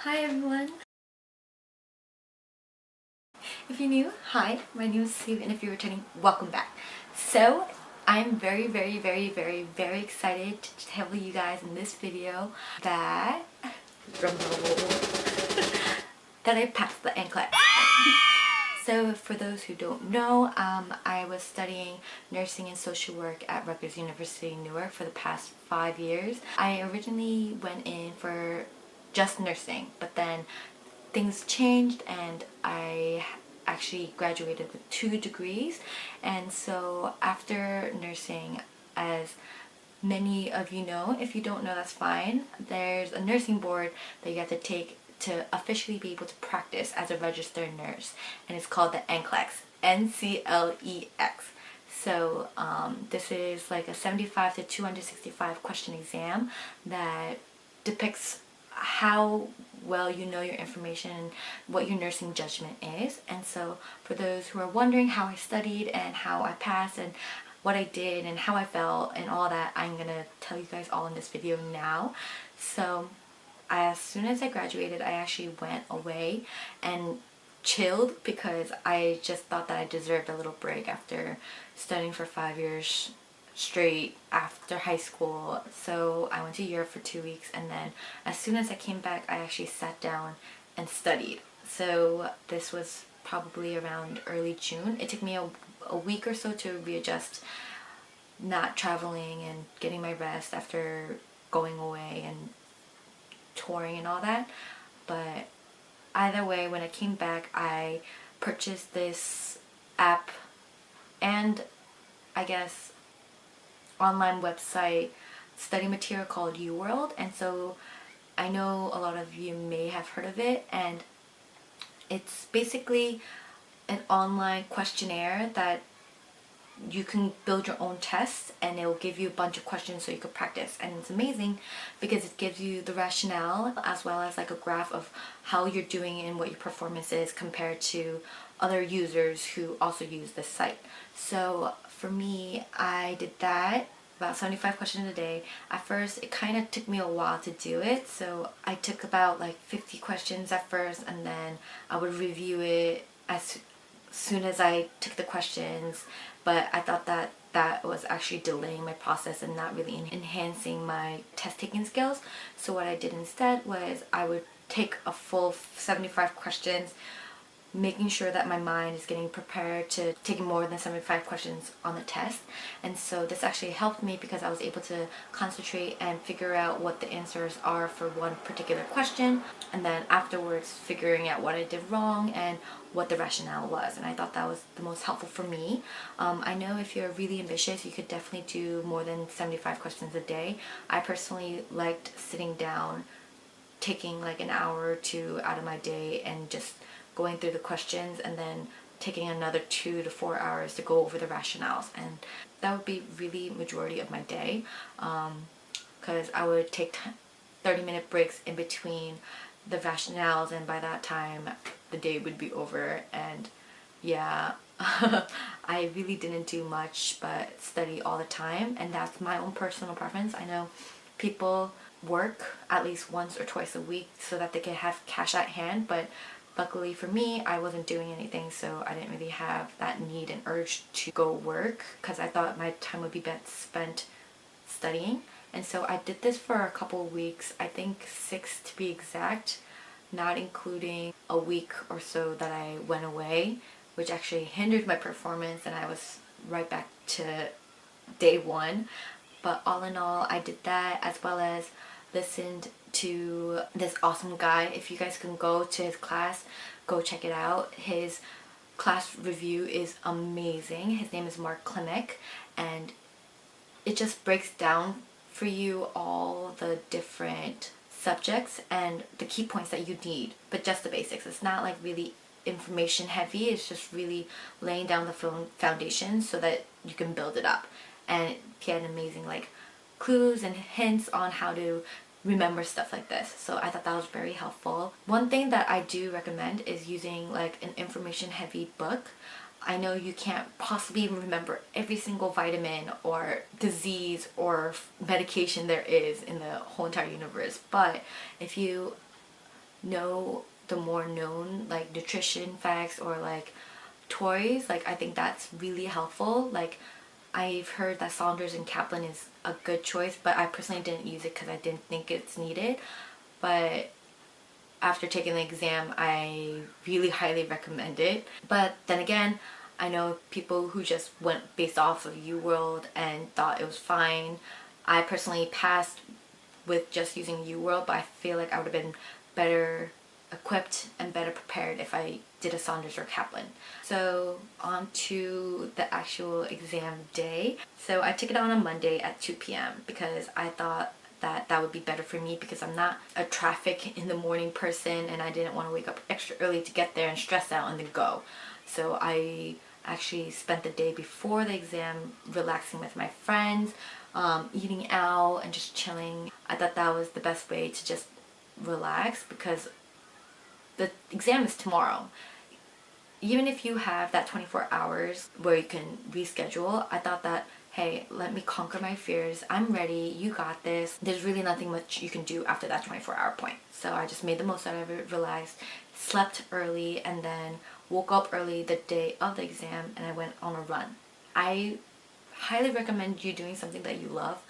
Hi everyone! If you're new, hi, my name is Sue, and if you're returning, welcome back. So, I'm very excited to tell you guys in this video that that I passed the NCLEX. So for those who don't know, I was studying nursing and social work at Rutgers University in Newark for the past 5 years. I originally went in for just nursing, but then things changed and I actually graduated with 2 degrees. And so after nursing, as many of you know, if you don't know, that's fine, there's a nursing board that you have to take to officially be able to practice as a registered nurse, and it's called the NCLEX, N-C-L-E-X. So this is like a 75 to 265 question exam that depicts how well you know your information and what your nursing judgment is. And so for those who are wondering how I studied and how I passed and what I did and how I felt and all that, I'm gonna tell you guys all in this video now. So as soon as I graduated, I actually went away and chilled because I just thought that I deserved a little break after studying for 5 years straight after high school. So I went to Europe for 2 weeks, and then as soon as I came back, I actually sat down and studied. So this was probably around early June. It took me a week or so to readjust, not traveling and getting my rest after going away and touring and all that. But either way, when I came back, I purchased this app and I guess online website study material called UWorld. And so I know a lot of you may have heard of it, and it's basically an online questionnaire that you can build your own tests, and it will give you a bunch of questions so you could practice. And it's amazing because it gives you the rationale as well as like a graph of how you're doing and what your performance is compared to other users who also use this site. So for me, I did that, about 75 questions a day. At first, it kind of took me a while to do it, so I took about like 50 questions at first, and then I would review it as soon as I took the questions. But I thought that that was actually delaying my process and not really enhancing my test taking skills. So what I did instead was I would take a full 75 questions, making sure that my mind is getting prepared to take more than 75 questions on the test. And so this actually helped me because I was able to concentrate and figure out what the answers are for one particular question, and then afterwards figuring out what I did wrong and what the rationale was. And I thought that was the most helpful for me. I know if you're really ambitious, you could definitely do more than 75 questions a day. I personally liked sitting down, taking like an hour or 2 out of my day and just going through the questions, and then taking another 2 to 4 hours to go over the rationales. And that would be really majority of my day, because I would take 30-minute breaks in between the rationales, and by that time the day would be over. And yeah, I really didn't do much but study all the time, and that's my own personal preference. I know people work at least once or twice a week so that they can have cash at hand, but luckily for me, I wasn't doing anything, so I didn't really have that need and urge to go work because I thought my time would be best spent studying. And so I did this for a couple of weeks, I think 6 to be exact, not including a week or so that I went away, which actually hindered my performance, and I was right back to day one. But all in all, I did that, as well as listened to this awesome guy. If you guys can go to his class, go check it out. His class review is amazing. His name is Mark Klimek, and it just breaks down for you all the different subjects and the key points that you need, but just the basics. It's not like really information heavy. It's just really laying down the foundation so that you can build it up. And he had amazing like clues and hints on how to remember stuff like this. So I thought that was very helpful. One thing that I do recommend is using like an information heavy book. I know you can't possibly remember every single vitamin or disease or medication there is in the whole entire universe, but if you know the more known like nutrition facts or like toys. Like I think that's really helpful. Like I've heard that Saunders and Kaplan is a good choice, but I personally didn't use it because I didn't think it's needed. But after taking the exam, I really highly recommend it. But then again, I know people who just went based off of UWorld and thought it was fine. I personally passed with just using UWorld, but I feel like I would have been better equipped and better prepared if I did a Saunders or Kaplan. So on to the actual exam day. So I took it on a Monday at 2 p.m. because I thought that would be better for me because I'm not a traffic in the morning person and I didn't want to wake up extra early to get there and stress out and then go. So I actually spent the day before the exam relaxing with my friends, eating out and just chilling. I thought that was the best way to just relax because the exam is tomorrow. Even if you have that 24 hours where you can reschedule, I thought that, hey, let me conquer my fears. I'm ready. You got this. There's really nothing much you can do after that 24-hour point. So I just made the most out of it, relaxed, slept early, and then woke up early the day of the exam and I went on a run. I highly recommend you doing something that you love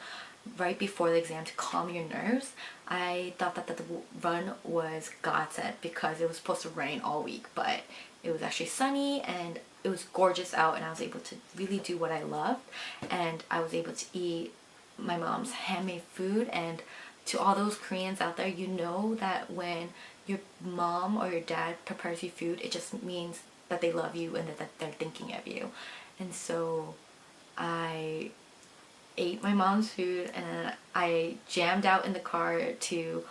right before the exam to calm your nerves. I thought that the run was godsend because it was supposed to rain all week, but it was actually sunny and it was gorgeous out and I was able to really do what I loved, and I was able to eat my mom's handmade food. And to all those Koreans out there, you know that when your mom or your dad prepares you food, it just means that they love you and that they're thinking of you. And so I ate my mom's food and then I jammed out in the car to,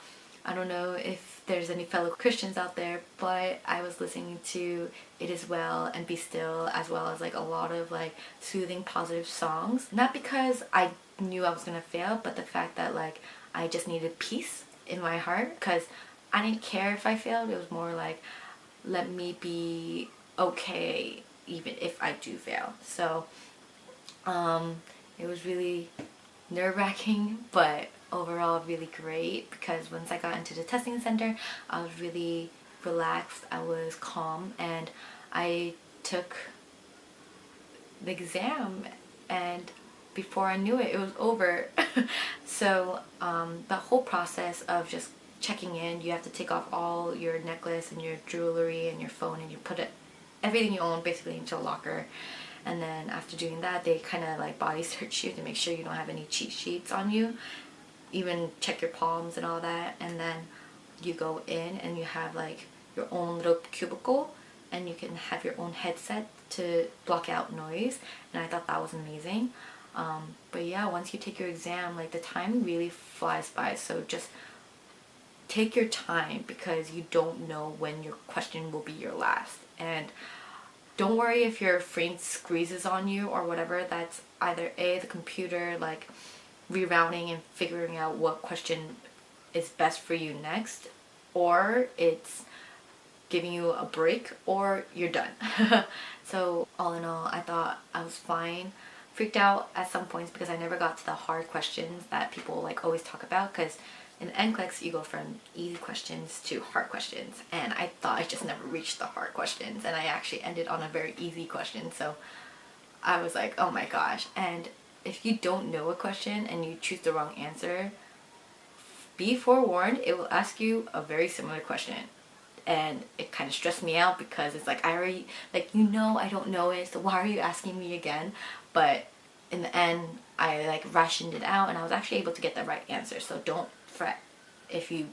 I don't know if there's any fellow Christians out there, but I was listening to It Is Well and Be Still, as well as like a lot of like soothing positive songs. Not because I knew I was gonna fail, but the fact that like I just needed peace in my heart, because I didn't care if I failed. It was more like, let me be okay even if I do fail. So it was really nerve-wracking, but overall really great because once I got into the testing center, I was really relaxed, I was calm, and I took the exam, and before I knew it, it was over. So the whole process of just checking in, you have to take off all your necklace and your jewelry and your phone and you put it, everything you own basically, into a locker. And then after doing that, they kind of like body search you to make sure you don't have any cheat sheets on you, even check your palms and all that. And then you go in and you have like your own little cubicle and you can have your own headset to block out noise, and I thought that was amazing. But yeah, once you take your exam, like the time really flies by, so just take your time because you don't know when your question will be your last. And don't worry if your brain squeezes on you or whatever. That's either A, the computer like rerouting and figuring out what question is best for you next, or it's giving you a break, or you're done. So all in all, I thought I was fine. Freaked out at some points because I never got to the hard questions that people like always talk about, because in the NCLEX you go from easy questions to hard questions, and I thought I just never reached the hard questions, and I actually ended on a very easy question. So I was like, oh my gosh. And if you don't know a question and you choose the wrong answer, be forewarned, it will ask you a very similar question. And it kind of stressed me out because it's like, I already, like, you know I don't know it, so why are you asking me again? But in the end, I like rationed it out and I was actually able to get the right answer. So don't fret if you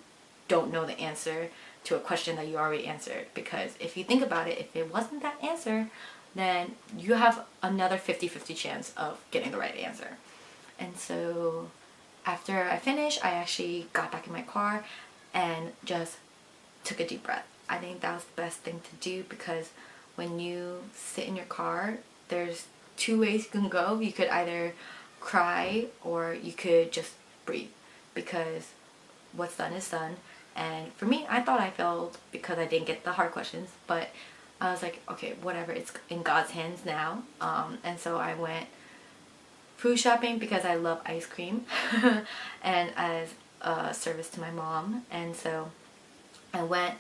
don't know the answer to a question that you already answered, because if you think about it, if it wasn't that answer, then you have another 50-50 chance of getting the right answer. And so after I finished, I actually got back in my car and just took a deep breath. I think that was the best thing to do, because when you sit in your car, there's two ways you can go. You could either cry or you could just breathe, because what's done is done. And for me, I thought I failed because I didn't get the hard questions, but I was like, okay, whatever, it's in God's hands now. And so I went food shopping because I love ice cream and as a service to my mom. And so I went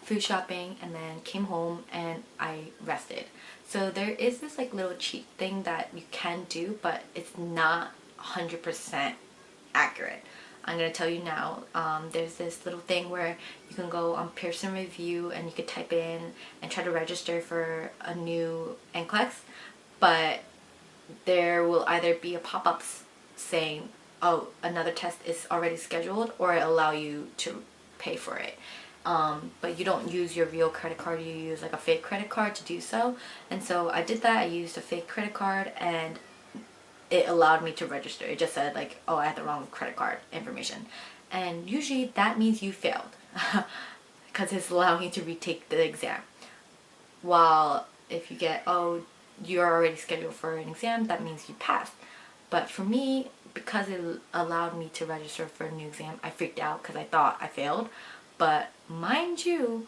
food shopping and then came home and I rested. So there is this like little cheat thing that you can do, but it's not 100% accurate. I'm going to tell you now. There's this little thing where you can go on Pearson Review and you could type in and try to register for a new NCLEX, but there will either be a pop-up saying, oh, another test is already scheduled, or it allow you to pay for it. But you don't use your real credit card, you use like a fake credit card to do so. And so I did that. I used a fake credit card and it allowed me to register. It just said like, oh, I had the wrong credit card information. And usually that means you failed because it's allowing you to retake the exam. While if you get, oh, you're already scheduled for an exam, that means you passed. But for me, because it allowed me to register for a new exam, I freaked out because I thought I failed. But mind you,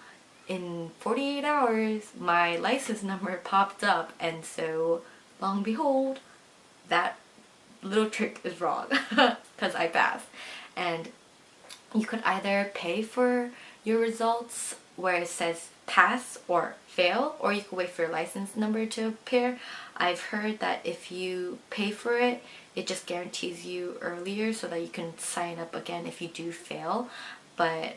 in 48 hours, my license number popped up, and so long and behold, that little trick is wrong because I passed. And you could either pay for your results where it says pass or fail, or you could wait for your license number to appear. I've heard that if you pay for it, it just guarantees you earlier so that you can sign up again if you do fail. But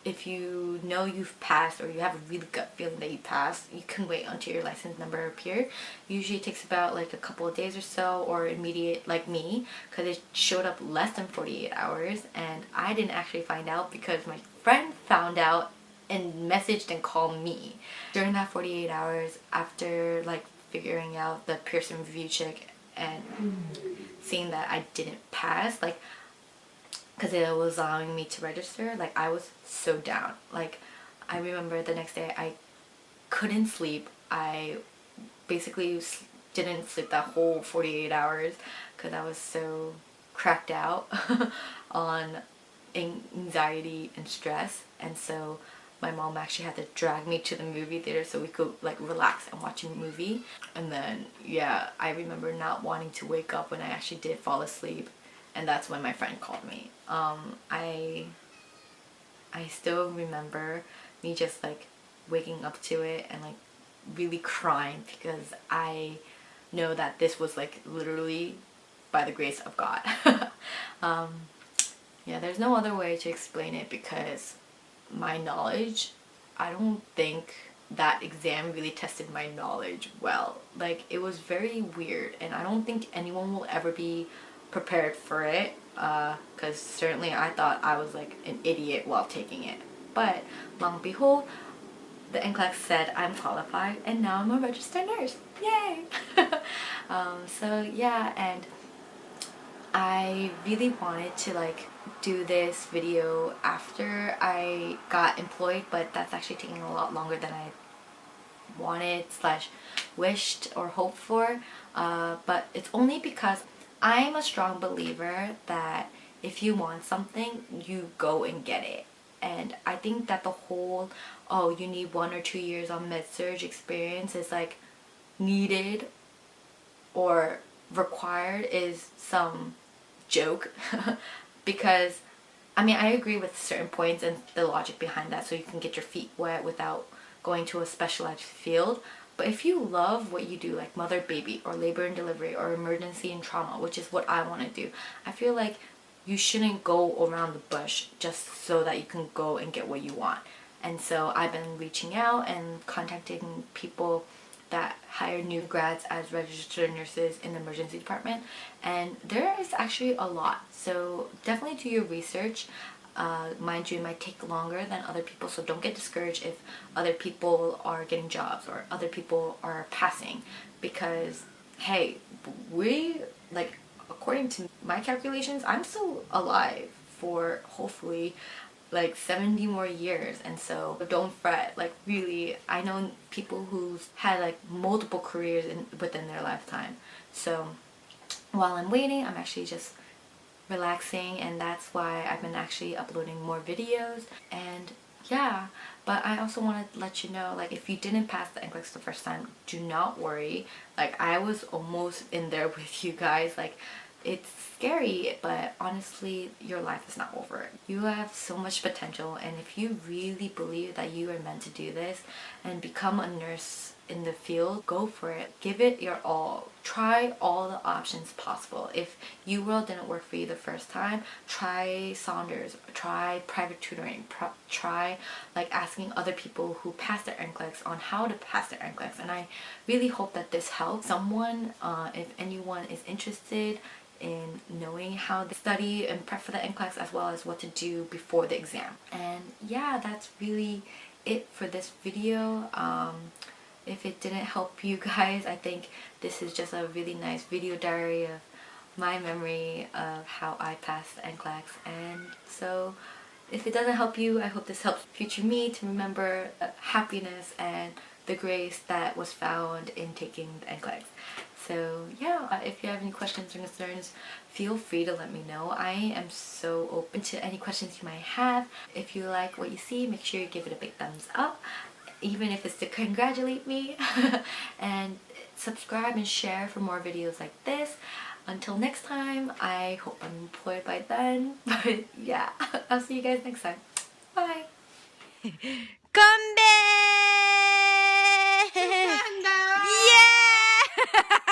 if you know you've passed, or you have a really gut feeling that you passed, you can wait until your license number appears. Usually it takes about like a couple of days or so, or immediate like me, because it showed up less than 48 hours and I didn't actually find out because my friend found out and messaged and called me. During that 48 hours, after like figuring out the Pearson review check and seeing that I didn't pass, like, because it was allowing me to register, like I was so down. Like I remember the next day I couldn't sleep. I basically didn't sleep that whole 48 hours because I was so cracked out on anxiety and stress. And so my mom actually had to drag me to the movie theater so we could like relax and watch a movie. And then yeah, I remember not wanting to wake up when I actually did fall asleep. And that's when my friend called me. I still remember me just like waking up to it and like really crying because I know that this was like literally by the grace of God. Yeah, there's no other way to explain it because my knowledge, I don't think that exam really tested my knowledge well. Like it was very weird and I don't think anyone will ever be prepared for it, because certainly I thought I was like an idiot while taking it. But long and behold, the NCLEX said I'm qualified and now I'm a registered nurse. Yay! So yeah, and I really wanted to like do this video after I got employed, but that's actually taking a lot longer than I wanted / wished or hoped for. But it's only because I'm a strong believer that if you want something, you go and get it. And I think that the whole, oh, you need 1 or 2 years on med-surg experience is like needed or required is some joke. Because, I mean, I agree with certain points and the logic behind that, so you can get your feet wet without going to a specialized field. But if you love what you do, like mother-baby or labor and delivery or emergency and trauma, which is what I want to do, I feel like you shouldn't go around the bush just so that you can go and get what you want. And so I've been reaching out and contacting people that hire new grads as registered nurses in the emergency department, and there is actually a lot. So definitely do your research. Mind you, it might take longer than other people, so don't get discouraged if other people are getting jobs or other people are passing, because hey, we, like, according to my calculations, I'm still alive for hopefully like 70 more years. And so don't fret. Like really, I know people who's had like multiple careers within their lifetime. So while I'm waiting, I'm actually just relaxing, and that's why I've been actually uploading more videos. And yeah, but I also want to let you know, like, if you didn't pass the NCLEX the first time, do not worry. Like, I was almost in there with you guys. Like, It's scary, but honestly, your life is not over. You have so much potential, and if you really believe that you are meant to do this and become a nurse in the field, go for it. Give it your all. Try all the options possible. If UWorld didn't work for you the first time, try Saunders, try private tutoring, try like asking other people who passed their NCLEX on how to pass their NCLEX. And I really hope that this helps someone. If anyone is interested in knowing how to study and prep for the NCLEX, as well as what to do before the exam. And yeah, that's really it for this video. If it didn't help you guys, I think this is just a really nice video diary of my memory of how I passed the NCLEX. And so if it doesn't help you, I hope this helps future me to remember happiness and the grace that was found in taking the NCLEX. So yeah, if you have any questions or concerns, feel free to let me know. I am so open to any questions you might have. If you like what you see, make sure you give it a big thumbs up, even if it's to congratulate me. And subscribe and share for more videos like this. Until next time, I hope I'm employed by then. But yeah, I'll see you guys next time. Bye! コンベイエーイ